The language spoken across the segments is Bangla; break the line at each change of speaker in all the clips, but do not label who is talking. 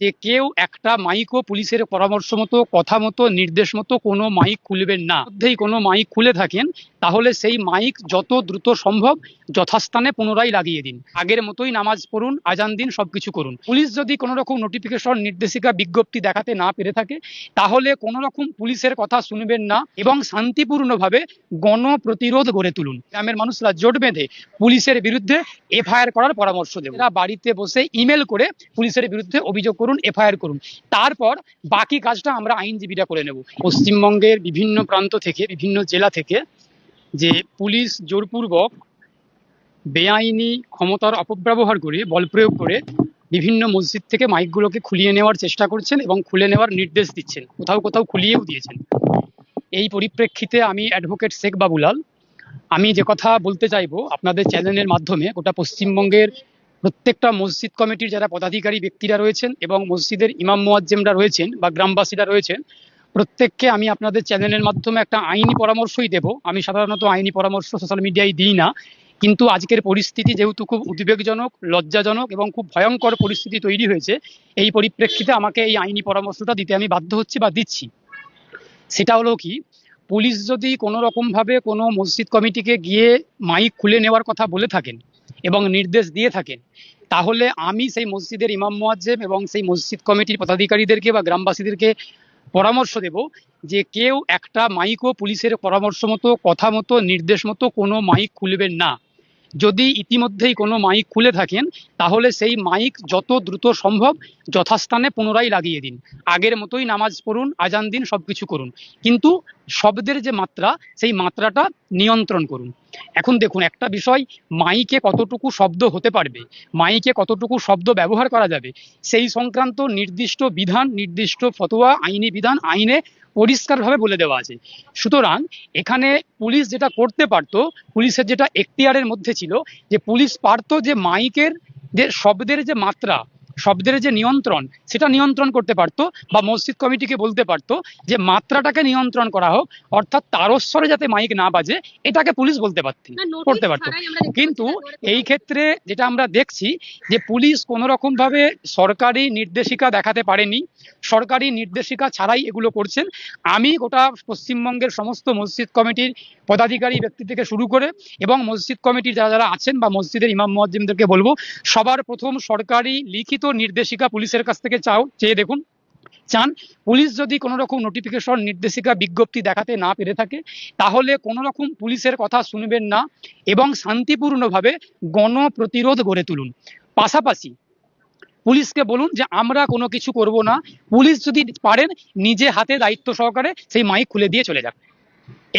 যে কেউ একটা মাইকও পুলিশের পরামর্শ মতো, কথা মতো, নির্দেশ মতো কোনো মাইক খুলবেন না। মধ্যেই কোনো মাইক খুলে থাকেন তাহলে সেই মাইক যত দ্রুত সম্ভব যথাস্থানে পুনরায় লাগিয়ে দিন। আগের মতোই নামাজ পড়ুন, আজান দিন, সবকিছু করুন। পুলিশ যদি কোনো রকম নোটিফিকেশন, নির্দেশিকা, বিজ্ঞপ্তি দেখাতে না পেরে থাকে তাহলে কোনো রকম পুলিশের কথা শুনবেন না এবং শান্তিপূর্ণভাবে গণপ্রতিরোধ গড়ে তুলুন। গ্রামের মানুষরা জোট বেঁধে পুলিশের বিরুদ্ধে এফআইআর করার পরামর্শ দেব। বাড়িতে বসে ইমেল করে পুলিশের বিরুদ্ধে অভিযোগ করুন, এফআইআর করুন। তারপর বাকি কাজটা আমরা আইনজীবীরা করে নেব। পশ্চিমবঙ্গের বিভিন্ন প্রান্ত থেকে, বিভিন্ন জেলা থেকে যে পুলিশ জোরপূর্বক বেআইনি ক্ষমতার অপব্যবহার করে, বল প্রয়োগ করে বিভিন্ন মসজিদ থেকে মাইকগুলোকে খুলিয়ে নেওয়ার চেষ্টা করছেন এবং খুলে নেওয়ার নির্দেশ দিচ্ছেন, কোথাও কোথাও খুলিয়েও দিয়েছেন। এই পরিপ্রেক্ষিতে আমি অ্যাডভোকেট শেখ বাবুলাল আমি যে কথা বলতে চাইবো আপনাদের চ্যানেলের মাধ্যমে, গোটা পশ্চিমবঙ্গের প্রত্যেকটা মসজিদ কমিটির যারা পদাধিকারী ব্যক্তিরা রয়েছেন এবং মসজিদের ইমাম মুয়াজ্জেমরা রয়েছেন বা গ্রামবাসীরা রয়েছেন, প্রত্যেককে আমি আপনাদের চ্যানেলের মাধ্যমে একটা আইনি পরামর্শই দেব। আমি সাধারণত আইনি পরামর্শ সোশ্যাল মিডিয়ায় দিই না, কিন্তু আজকের পরিস্থিতি যেহেতু খুব উদ্বেগজনক, লজ্জাজনক এবং খুব ভয়ঙ্কর পরিস্থিতি তৈরি হয়েছে, এই পরিপ্রেক্ষিতে আমাকে এই আইনি পরামর্শটা দিতে আমি বাধ্য হচ্ছি বা দিচ্ছি। সেটা হলো কি, পুলিশ যদি কোনো রকমভাবে কোনো মসজিদ কমিটিকে গিয়ে মাইক খুলে নেওয়ার কথা বলে থাকেন এবং নির্দেশ দিয়ে থাকেন, তাহলে আমি সেই মসজিদের ইমাম মুয়াজ্জেম এবং সেই মসজিদ কমিটির পদাধিকারীদেরকে বা গ্রামবাসীদেরকে পরামর্শ দেব যে কেউ একটা মাইকও পুলিশের পরামর্শ মতো, কথা মতো, নির্দেশ মতো কোনো মাইক খুলবেন না। যদি ইতিমধ্যেই কোনো মাইক খুলে থাকেন তাহলে সেই মাইক যত দ্রুত সম্ভব যথাস্থানে পুনরায় লাগিয়ে দিন। আগের মতোই নামাজ পড়ুন, আজান দিন, সবকিছু করুন, কিন্তু শব্দের যে মাত্রা, সেই মাত্রাটা নিয়ন্ত্রণ করুন। এখন দেখুন, একটা বিষয়, মাইকে কতটুকু শব্দ হতে পারবে, মাইকে কতটুকু শব্দ ব্যবহার করা যাবে, সেই সংক্রান্ত নির্দিষ্ট বিধান, নির্দিষ্ট ফতোয়া, আইনি বিধান আইনে পরিষ্কারভাবে বলে দেওয়া আছে। সুতরাং এখানে পুলিশ যেটা করতে পারতো, পুলিশের যেটা এখতিয়ারের মধ্যে ছিল, যে পুলিশ পারতো যে মাইকের যে শব্দের যে মাত্রা, শব্দের যে নিয়ন্ত্রণ, সেটা নিয়ন্ত্রণ করতে পারতো, বা মসজিদ কমিটিকে বলতে পারতো যে মাত্রাটাকে নিয়ন্ত্রণ করা হোক, অর্থাৎ তারস্বরে যাতে মাইক না বাজে, এটাকে পুলিশ বলতে পারতেন, করতে পারতো। কিন্তু এই ক্ষেত্রে যেটা আমরা দেখছি যে পুলিশ কোনো রকম ভাবে সরকারি নির্দেশিকা দেখাতে পারেনি, সরকারি নির্দেশিকা ছাড়াই এগুলো করছেন। আমি গোটা পশ্চিমবঙ্গের সমস্ত মসজিদ কমিটির পদাধিকারী ব্যক্তি থেকে শুরু করে এবং মসজিদ কমিটির যারা যারা আছেন বা মসজিদের ইমাম মুয়াজ্জিমদেরকে বলবো, সবার প্রথম সরকারি লিখিত নির্দেশিকা পুলিশের কাছ থেকে চেয়ে দেখুন। পুলিশ যদি কোনো রকম নোটিফিকেশন, নির্দেশিকা, বিজ্ঞপ্তি দেখাতে না পেরে থাকে তাহলে কোনো রকম পুলিশের কথা শুনবেন না এবং শান্তিপূর্ণভাবে গণপ্রতিরোধ গড়ে তুলুন। পাশাপাশি পুলিশকে বলুন যে আমরা কোনো কিছু করব না, পুলিশ যদি পারেন নিজে হাতে দায়িত্ব সহকারে সেই মাইক খুলে দিয়ে চলে যাক।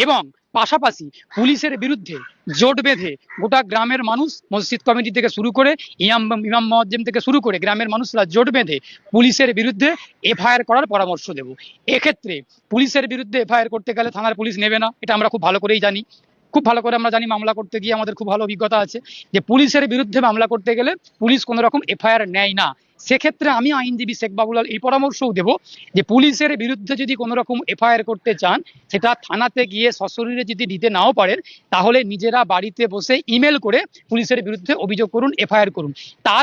এবং পাশাপাশি পুলিশের বিরুদ্ধে জোট বেঁধে গোটা গ্রামের মানুষ, মসজিদ কমিটি থেকে শুরু করে ইমাম মুয়াজ্জিম থেকে শুরু করে গ্রামের মানুষরা জোট বেঁধে পুলিশের বিরুদ্ধে এফআইআর করার পরামর্শ দেব। এক্ষেত্রে পুলিশের বিরুদ্ধে এফআইআর করতে গেলে থানার পুলিশ নেবে না, এটা আমরা খুব ভালো করেই জানি। খুব ভালো করে আমরা জানি, মামলা করতে গিয়ে আমাদের খুব ভালো অভিজ্ঞতা আছে যে পুলিশের বিরুদ্ধে মামলা করতে গেলে পুলিশ কোনো রকম এফআইআর নেয় না। সেক্ষেত্রে আমি আইনজীবী শেখ বাবুলাল এই পরামর্শও দেব যে পুলিশের বিরুদ্ধে যদি কোনো রকম এফআইআর করতে চান, সেটা থানাতে গিয়ে সশরীরে যদি দিতে নাও পারেন তাহলে নিজেরা বাড়িতে বসে ইমেল করে পুলিশের বিরুদ্ধে অভিযোগ করুন, এফআইআর করুন। তার